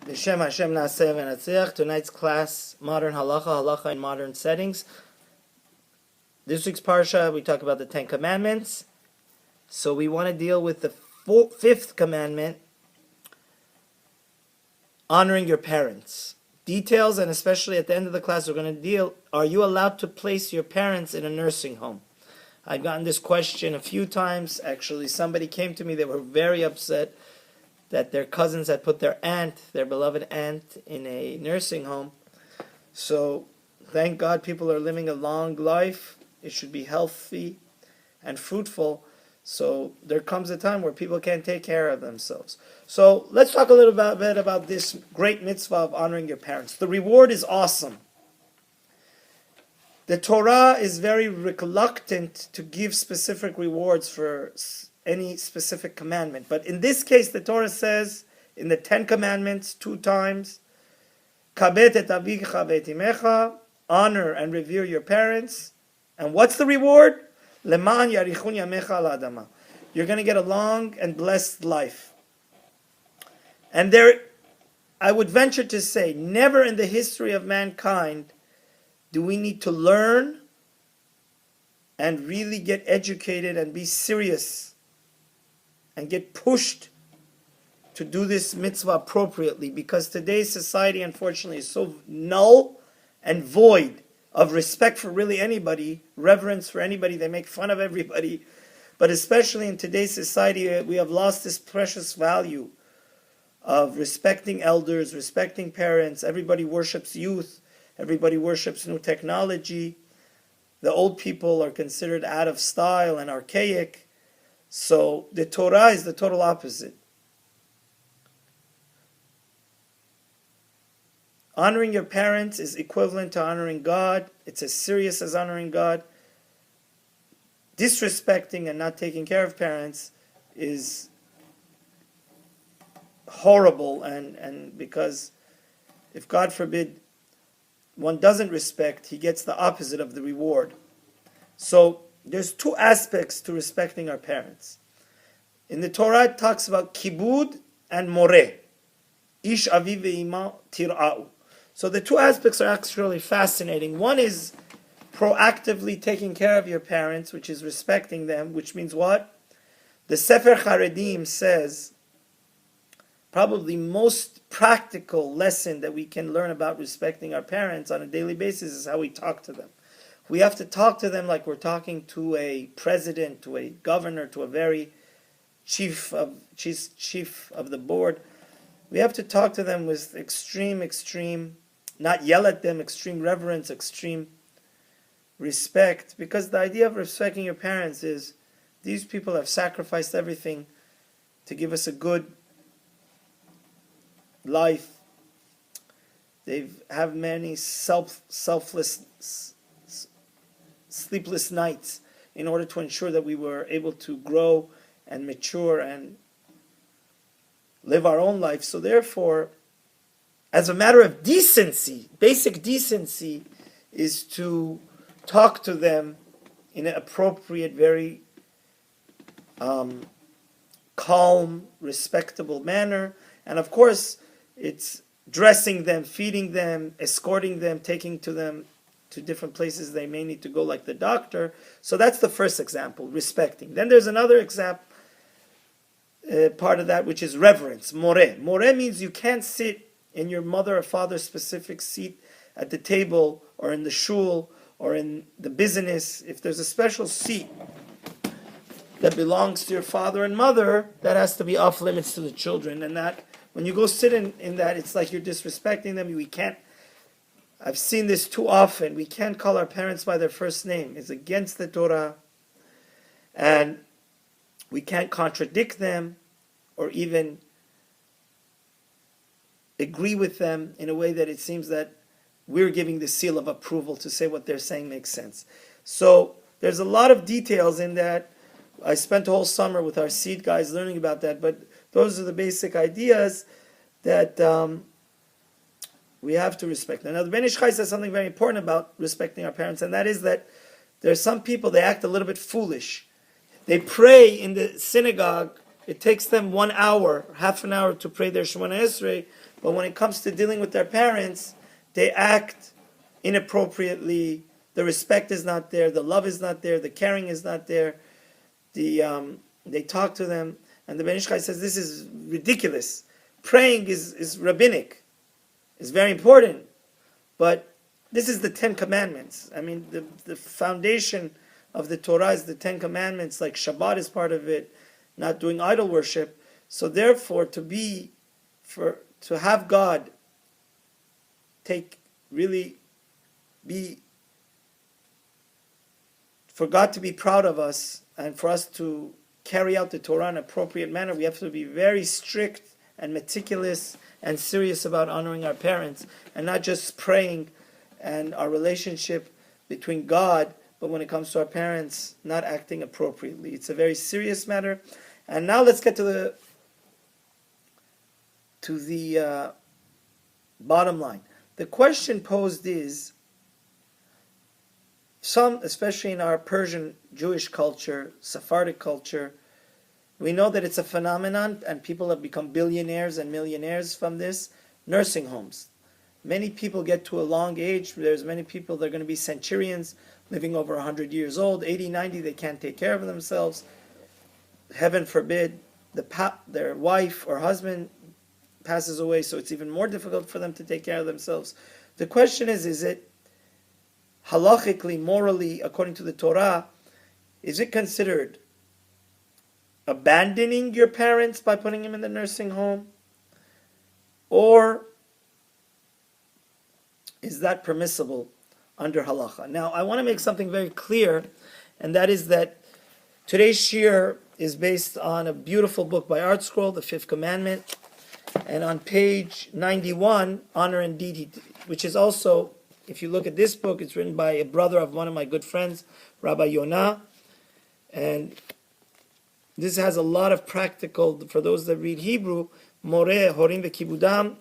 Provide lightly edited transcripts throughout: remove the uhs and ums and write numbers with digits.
B'Shem Hashem Naaseh V'Natziach. Tonight's class, Modern Halacha, Halacha in Modern Settings. This week's Parsha, we talk about the 10 Commandments. So we want to deal with the fifth commandment, honoring your parents. Details, and especially at the end of the class, we're going to deal, are you allowed to place your parents in a nursing home? I've gotten this question a few times. Actually, somebody came to me, they were very upset that their cousins had put their aunt, their beloved aunt, in a nursing home. So, thank God people are living a long life. It should be healthy and fruitful. So, there comes a time where people can't take care of themselves. So, let's talk a little bit about this great mitzvah of honoring your parents. The reward is awesome. The Torah is very reluctant to give specific rewards for any specific commandment. But in this case, the Torah says, in the 10 Commandments, 2 times, Kabet et avicha v'et imecha, honor and revere your parents. And what's the reward? Leman yarichun yamecha al adama. You're going to get a long and blessed life. And there, I would venture to say, never in the history of mankind do we need to learn and really get educated and be serious and get pushed to do this mitzvah appropriately, because today's society, unfortunately, is so null and void of respect for really anybody, reverence for anybody. They make fun of everybody. But especially in today's society, we have lost this precious value of respecting elders, respecting parents. Everybody worships youth. Everybody worships new technology. The old people are considered out of style and archaic. So the Torah is the total opposite. Honoring your parents is equivalent to honoring God. It's as serious as honoring God. Disrespecting and not taking care of parents is horrible, and because if, God forbid, one doesn't respect, he gets the opposite of the reward. So there's 2 aspects to respecting our parents. In the Torah, it talks about kibud and moreh. Ish aviv ve'ima tir'a'u. So the 2 aspects are actually fascinating. One is proactively taking care of your parents, which is respecting them, which means what? The Sefer Charedim says, probably most practical lesson that we can learn about respecting our parents on a daily basis is how we talk to them. We have to talk to them like we're talking to a president, to a governor, to a very chief of the board. We have to talk to them with extreme, not yell at them, extreme reverence, extreme respect. Because the idea of respecting your parents is these people have sacrificed everything to give us a good life. They have many selfless, sleepless nights in order to ensure that we were able to grow and mature and live our own life. So therefore, as a matter of decency, basic decency is to talk to them in an appropriate, very calm, respectable manner. And of course, it's dressing them, feeding them, escorting them, taking them to different places they may need to go, like the doctor. So that's the first example, respecting. Then there's another example, part of that, which is reverence, moreh. Moreh means you can't sit in your mother or father's specific seat at the table or in the shul or in the business. If there's a special seat that belongs to your father and mother, that has to be off limits to the children. And that, when you go sit in that, it's like you're disrespecting them. We can't, I've seen this too often. We can't call our parents by their first name. It's against the Torah. And we can't contradict them or even agree with them in a way that it seems that we're giving the seal of approval to say what they're saying makes sense. So there's a lot of details in that. I spent a whole summer with our seed guys learning about that, but those are the basic ideas that we have to respect. Now, the Ben Ish Chai says something very important about respecting our parents, and that is that there are some people, they act a little bit foolish. They pray in the synagogue. It takes them 1 hour, half an hour to pray their Shemona Esrei. but when it comes to dealing with their parents, they act inappropriately. The respect is not there, the love is not there, the caring is not there. They talk to them, and the Ben Ish Chai says this is ridiculous. Praying is rabbinic, it's very important, but this is the 10 Commandments. I mean, the foundation of the Torah is the 10 Commandments, like Shabbat is part of it, not doing idol worship. So therefore, to have God for God to be proud of us, and for us to carry out the Torah in an appropriate manner, we have to be very strict and meticulous and serious about honoring our parents, and not just praying and our relationship between God, but when it comes to our parents, not acting appropriately. It's a very serious matter. And now let's get to the bottom line. The question posed is, some, especially in our Persian Jewish culture, Sephardic culture, we know that it's a phenomenon and people have become billionaires and millionaires from this. Nursing homes. Many people get to a long age. There's many people that are going to be centurions, living over 100 years old, 80, 90, they can't take care of themselves. Heaven forbid, their wife or husband passes away, so it's even more difficult for them to take care of themselves. The question is it halachically, morally, according to the Torah, is it considered abandoning your parents by putting them in the nursing home? Or is that permissible under halacha? Now, I want to make something very clear, and that is that today's shir is based on a beautiful book by Art Scroll, The Fifth Commandment, and on page 91, Honor and Deed, which is also, if you look at this book, it's written by a brother of one of my good friends, Rabbi Yonah, and this has a lot of practical, for those that read Hebrew, More, Horim V'Kibudam.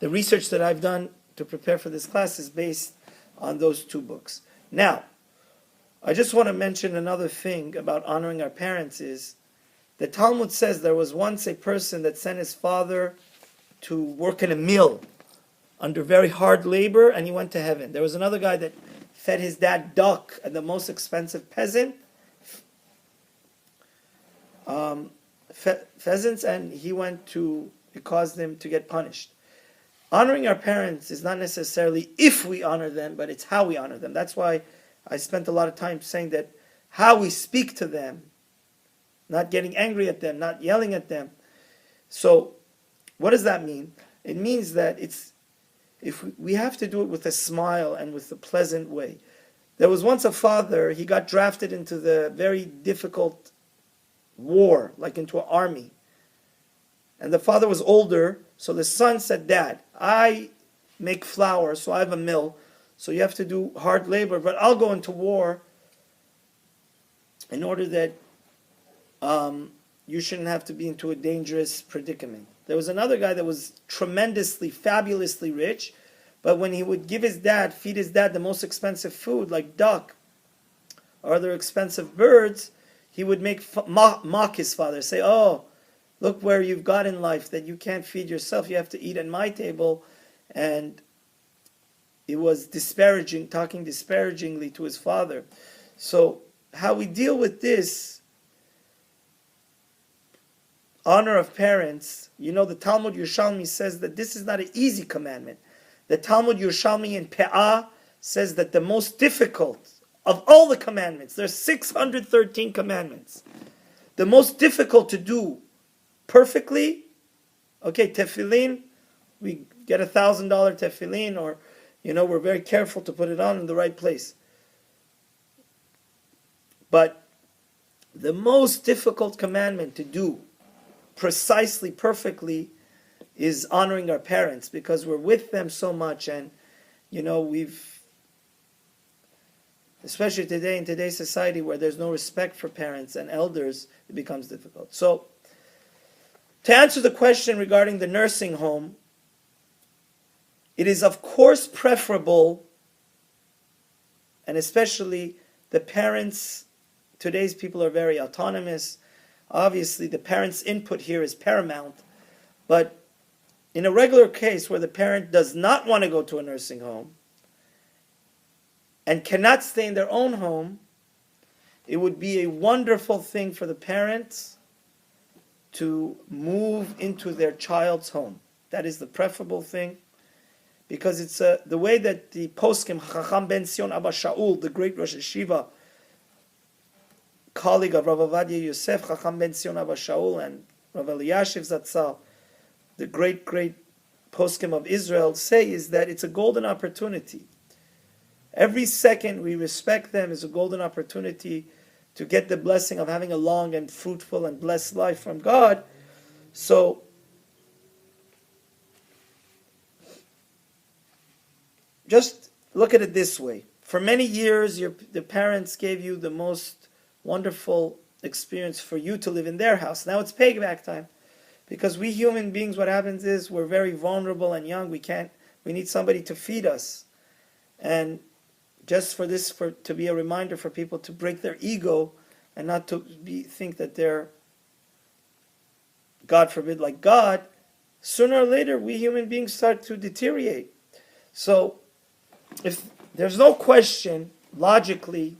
The research that I've done to prepare for this class is based on those two books. Now, I just want to mention another thing about honoring our parents is, the Talmud says there was once a person that sent his father to work in a mill under very hard labor, and he went to heaven. There was another guy that fed his dad duck at the most expensive pheasants, and it caused him to get punished. Honoring our parents is not necessarily if we honor them, but it's how we honor them. That's why I spent a lot of time saying that how we speak to them, not getting angry at them, not yelling at them. So, what does that mean? It means that we have to do it with a smile and with a pleasant way. There was once a father, he got drafted into the very difficult war, like into an army. And the father was older, so the son said, Dad, I make flour, so I have a mill, so you have to do hard labor, but I'll go into war in order that you shouldn't have to be into a dangerous predicament. There was another guy that was tremendously, fabulously rich, but when he would feed his dad the most expensive food, like duck or other expensive birds, he would mock his father, say, oh, look where you've got in life, that you can't feed yourself, you have to eat at my table. And it was talking disparagingly to his father. So how we deal with this honor of parents, the Talmud Yerushalmi says that this is not an easy commandment. The Talmud Yerushalmi in Pe'ah says that the most difficult of all the commandments, there's 613 commandments, the most difficult to do perfectly, tefillin, we get $1,000 tefillin, or, we're very careful to put it on in the right place. But the most difficult commandment to do precisely, perfectly, is honoring our parents, because we're with them so much, and especially today, in today's society where there's no respect for parents and elders, it becomes difficult. So, to answer the question regarding the nursing home, it is of course preferable, and especially the parents, today's people are very autonomous. Obviously, the parents' input here is paramount, but in a regular case where the parent does not want to go to a nursing home and cannot stay in their own home, it would be a wonderful thing for the parents to move into their child's home. That is the preferable thing, because it's the way that the poskim, Chacham ben Sion Abba Shaul, the great Rosh Yeshiva, colleague of Rav Ovadia Yosef, Chacham ben Sion Abba Shaul, and Rav Eliashiv Zatzal, the great poskim of Israel, say is that it's a golden opportunity. Every second we respect them is a golden opportunity to get the blessing of having a long and fruitful and blessed life from God. So, just look at it this way. For many years, the parents gave you the most wonderful experience for you to live in their house. Now it's payback time. Because we human beings, what happens is we're very vulnerable and young. We need somebody to feed us. And just to be a reminder for people to break their ego and not to think that they're, God forbid, like God, sooner or later we human beings start to deteriorate. So if there's no question logically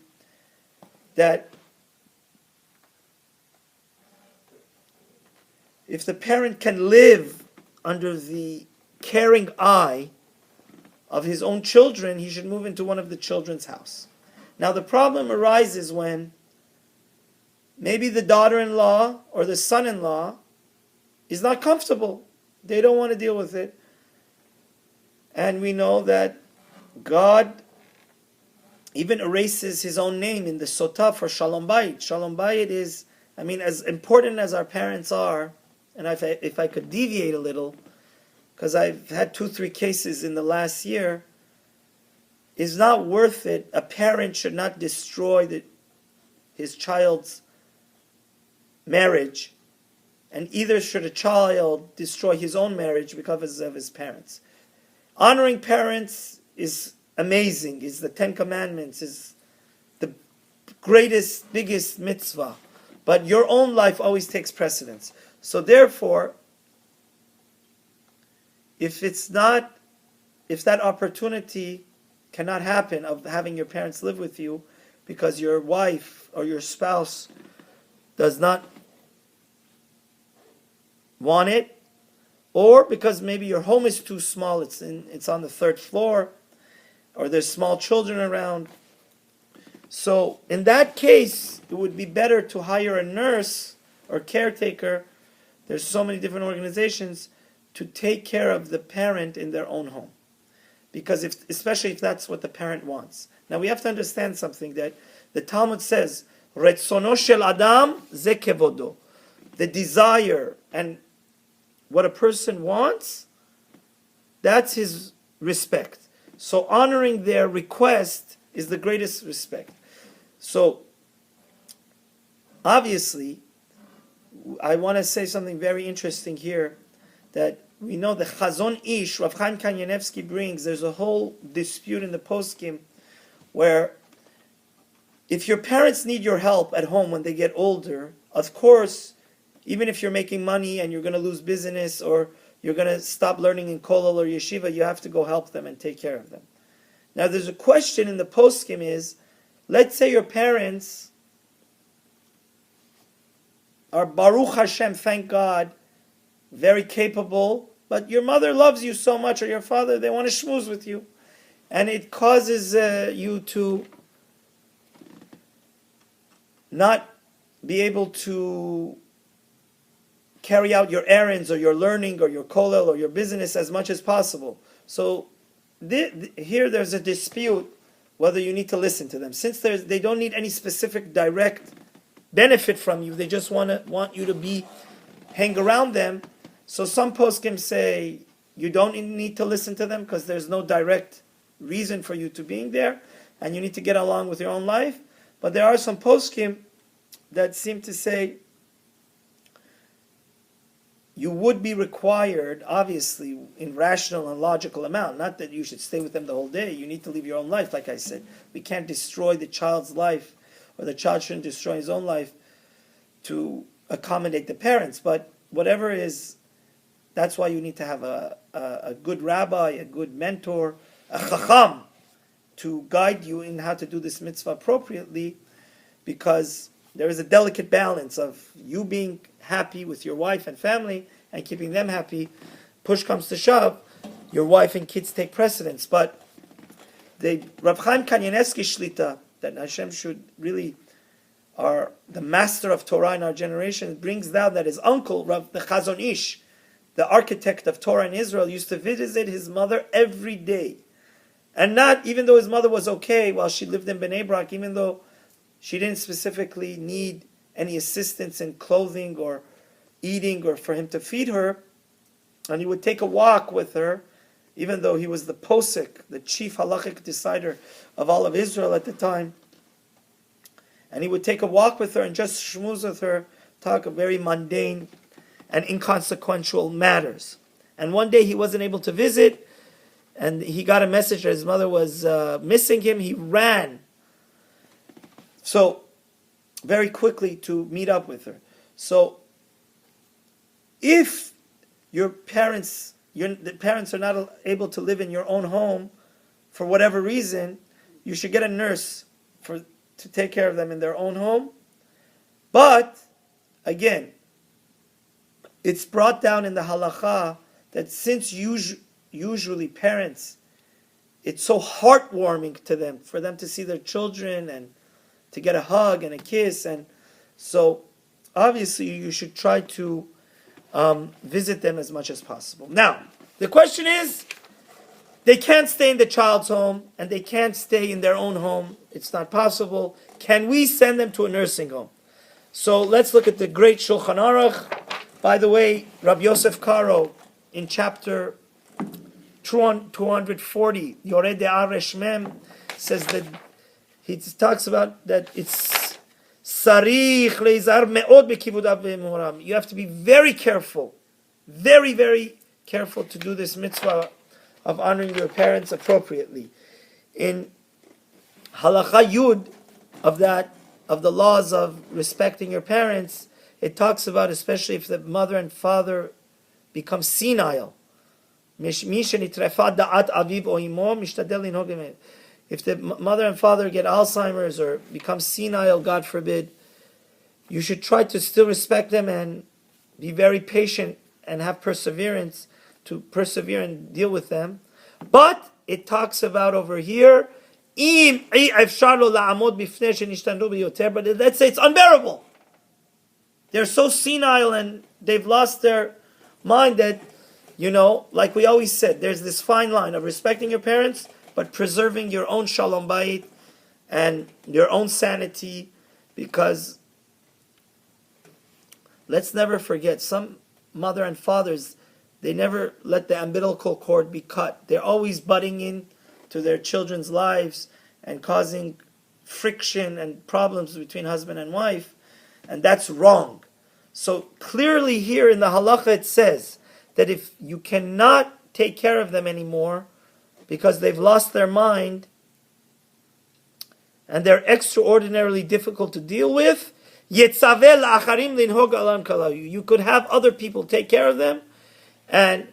that if the parent can live under the caring eye of his own children, he should move into one of the children's house. Now the problem arises when maybe the daughter-in-law or the son-in-law is not comfortable. They don't want to deal with it. And we know that God even erases his own name in the Sotah for Shalom Bayit. Shalom Bayit is, as important as our parents are, and if I could deviate a little, because I've had 2-3 cases in the last year, is not worth it. A parent should not destroy his child's marriage, and either should a child destroy his own marriage because of his parents. Honoring parents is amazing, is the 10 Commandments, is the greatest, biggest mitzvah. But your own life always takes precedence. So therefore, if that opportunity cannot happen of having your parents live with you because your wife or your spouse does not want it, or because maybe your home is too small, it's on the 3rd floor, or there's small children around. So in that case, it would be better to hire a nurse or caretaker. There's so many different organizations to take care of the parent in their own home. Because especially if that's what the parent wants. Now we have to understand something, that the Talmud says, Retzono shel Adam ze kevodo. The desire and what a person wants, that's his respect. So honoring their request is the greatest respect. So obviously, I want to say something very interesting here, that we know the Chazon Ish, Rav Chaim Kanievsky brings, there's a whole dispute in the poskim where if your parents need your help at home when they get older, of course, even if you're making money and you're going to lose business or you're going to stop learning in kollel or yeshiva, you have to go help them and take care of them. Now there's a question in the poskim is, let's say your parents are Baruch Hashem, thank God, very capable, but your mother loves you so much, or your father, they want to schmooze with you. And it causes you to not be able to carry out your errands or your learning or your kollel or your business as much as possible. So here there's a dispute whether you need to listen to them. Since they don't need any specific direct benefit from you, they just want you to hang around them. So some poskim say you don't need to listen to them because there's no direct reason for you to being there, and you need to get along with your own life. But there are some poskim that seem to say you would be required, obviously, in rational and logical amount, not that you should stay with them the whole day. You need to live your own life, like I said. We can't destroy the child's life, or the child shouldn't destroy his own life to accommodate the parents. But whatever is that's why you need to have a good rabbi, a good mentor, a chacham, to guide you in how to do this mitzvah appropriately, because there is a delicate balance of you being happy with your wife and family and keeping them happy. Push comes to shove, your wife and kids take precedence. But the Rav Chaim Kanievsky Shlita, that Hashem should really are the master of Torah in our generation, brings down that his uncle, Rav the Chazon Ish, the architect of Torah in Israel, used to visit his mother every day. And not, even though his mother was okay while she lived in Bnei Brak, even though she didn't specifically need any assistance in clothing or eating or for him to feed her, and he would take a walk with her, even though he was the posek, the chief halachic decider of all of Israel at the time. And he would take a walk with her and just shmooze with her, talk of very mundane and inconsequential matters. And one day he wasn't able to visit, and he got a message that his mother was missing him. He ran so very quickly to meet up with her. So if your parents, the parents are not able to live in your own home for whatever reason, you should get a nurse to take care of them in their own home. But again, it's brought down in the halacha that since usually parents, it's so heartwarming to them for them to see their children and to get a hug and a kiss, and so obviously you should try to visit them as much as possible. Now, the question is, they can't stay in the child's home and they can't stay in their own home. It's not possible. Can we send them to a nursing home? So let's look at the great Shulchan Aruch. By the way, Rabbi Yosef Karo in chapter 240, Yoreh De'aresh Mem, says that he talks about that it's sarich leizar me'od bekivudav ve'emuram. You have to be very careful, very, very careful to do this mitzvah of honoring your parents appropriately. In Halacha Yud of the laws of respecting your parents, it talks about, especially if the mother and father become senile. If the mother and father get Alzheimer's or become senile, God forbid, you should try to still respect them and be very patient and have perseverance to persevere and deal with them. But it talks about over here, but let's say it's unbearable. They're so senile and they've lost their mind that, like we always said, there's this fine line of respecting your parents, but preserving your own shalom bayit and your own sanity, because let's never forget, some mother and fathers, they never let the umbilical cord be cut. They're always butting in to their children's lives and causing friction and problems between husband and wife, and that's wrong. So clearly here in the halacha it says that if you cannot take care of them anymore because they've lost their mind and they're extraordinarily difficult to deal with, you could have other people take care of them and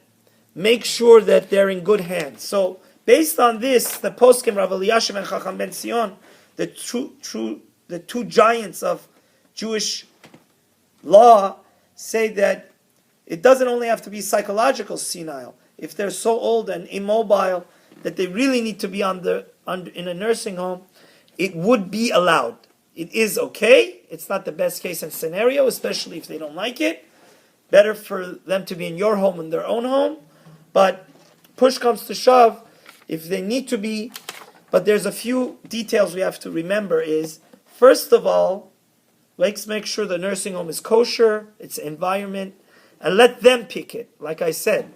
make sure that they're in good hands. So based on this, the poskim Rav Eliashiv and Chacham Ben Sion, the two giants of Jewish law, say that it doesn't only have to be psychological senile. If they're so old and immobile that they really need to be in a nursing home, it would be allowed. It is okay. It's not the best case and scenario, especially if they don't like it. Better for them to be in your home in their own home. But push comes to shove, if they need to be. But there's a few details we have to remember is, first of all, let's make sure the nursing home is kosher, its environment, and let them pick it. Like I said,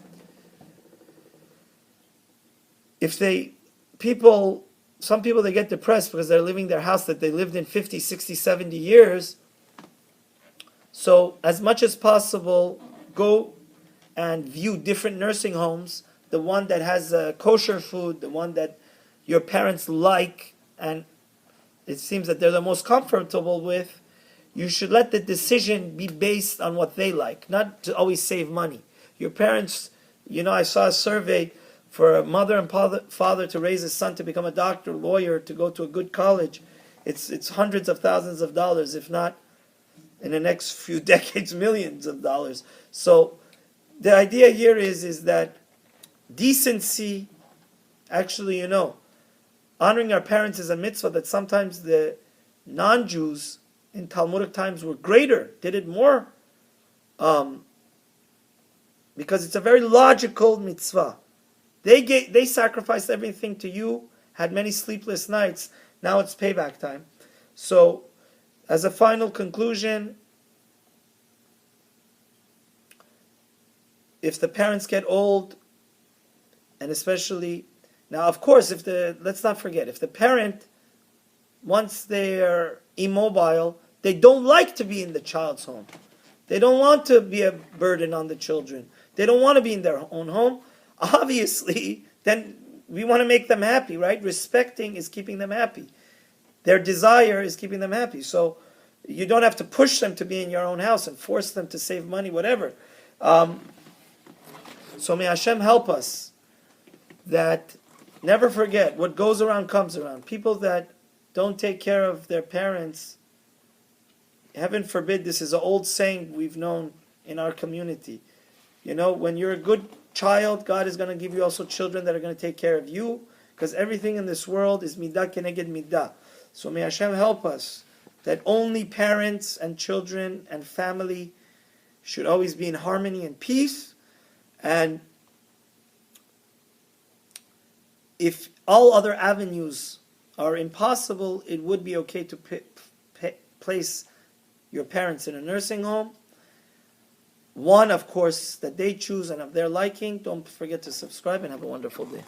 some people, they get depressed because they're leaving their house that they lived in 50, 60, 70 years. So as much as possible, go and view different nursing homes, the one that has kosher food, the one that your parents like, and it seems that they're the most comfortable with. You should let the decision be based on what they like, not to always save money. Your parents, I saw a survey for a mother and father to raise his son to become a doctor, lawyer, to go to a good college. It's hundreds of thousands of dollars, if not in the next few decades, millions of dollars. So the idea here is that decency, actually, honoring our parents is a mitzvah that sometimes the non-Jews in Talmudic times were greater, did it more, because it's a very logical mitzvah. They sacrificed everything to you, had many sleepless nights. Now it's payback time. So, as a final conclusion, if the parents get old, and especially now, of course, let's not forget, if the parent, once they're immobile, they don't like to be in the child's home. They don't want to be a burden on the children. They don't want to be in their own home. Obviously, then we want to make them happy, right? Respecting is keeping them happy. Their desire is keeping them happy. So you don't have to push them to be in your own house and force them to save money, whatever. So may Hashem help us that never forget what goes around comes around. People that don't take care of their parents, heaven forbid, this is an old saying we've known in our community. When you're a good child, God is going to give you also children that are going to take care of you, because everything in this world is midah keneged midah. So may Hashem help us that only parents and children and family should always be in harmony and peace. And if all other avenues are impossible, it would be okay to place your parents in a nursing home. One, of course, that they choose and of their liking. Don't forget to subscribe and have a wonderful day.